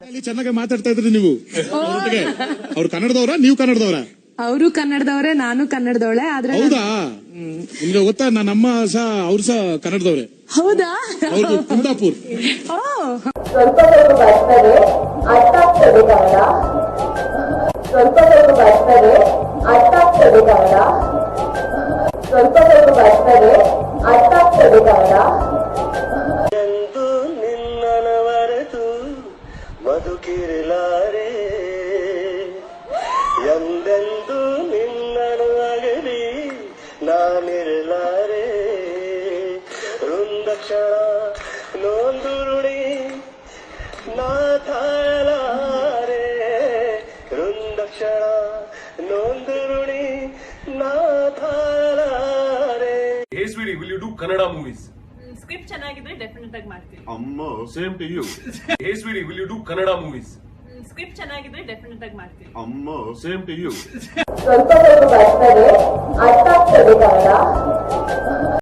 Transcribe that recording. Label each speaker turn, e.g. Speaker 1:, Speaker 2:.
Speaker 1: ಅಲ್ಲಿ ಚೆನ್ನಾಗಿ ಮಾತಾಡ್ತಾ ಇದ್ರಿ ನೀವು ಜೊತೆಗೆ. ಅವ್ರು ಕನ್ನಡದವ್ರ, ನೀವು ಕನ್ನಡದವ್ರ?
Speaker 2: ಅವರು ಕನ್ನಡದವ್ರೆ, ನಾನು ಕನ್ನಡದವಳೆ. ಆದ್ರೆ
Speaker 1: ಹೌದಾ? ನಿಮ್ಗೆ ಗೊತ್ತಾ, ನನ್ನ ಅಮ್ಮ ಸಹ ಅವ್ರು ಸಹ ಕನ್ನಡದವ್ರೆ.
Speaker 2: ಹೌದಾ?
Speaker 1: ಅವ್ರದ್ದು ಕುಂದಾಪುರ್.
Speaker 3: ಸ್ವಲ್ಪ ಬರ್ತದೆ, ಅರ್ಥ ಆಗ್ತದೆ ಕನ್ನಡ. ಸ್ವಲ್ಪ ಬರ್ತದೆ, ಅರ್ಥ ಆಗ್ತದೆ ಕನ್ನಡ. ಸ್ವಲ್ಪ ಬರ್ತದೆ, ಅರ್ಥ ಆಗ್ತದೆ ಕನ್ನಡ.
Speaker 4: ಎಂದು ನಿನ್ನನವರೆತು ಬದುಕಿರಲಾರೆ, ಎಂದೆಂದು ನಿನ್ನನು ಅಗಲಿ ನಾನಿರಲಾರೆ. ವೃಂದಕ್ಷಣ ನೊಂದುರುಣಿ ನಾ ತಾಳಲಾರೆ, ವೃಂದಕ್ಷಣ ನೊಂದುರುಣಿ ನಾ ತಾಳಲಾರೆ.
Speaker 5: Hey sweetie, will you do Kannada movies?
Speaker 6: Script ಚೆನ್ನಾಗಿದ್ರೆ ಡೆಫಿನೆಟ್ ಆಗಿ ಮಾಡ್ತೀನಿ.
Speaker 5: Amma, same to you. Hey sweetie, will you do Kannada movies?
Speaker 6: Script ಚೆನ್ನಾಗಿದ್ರೆ ಡೆಫಿನೆಟ್ ಆಗಿ ಮಾಡ್ತೀನಿ.
Speaker 5: Amma, same to you.
Speaker 3: ಸ್ವಲ್ಪ ಬರ್ತದೆ, ಅರ್ಥ ಆಗ್ತದೆ ಕನ್ನಡ.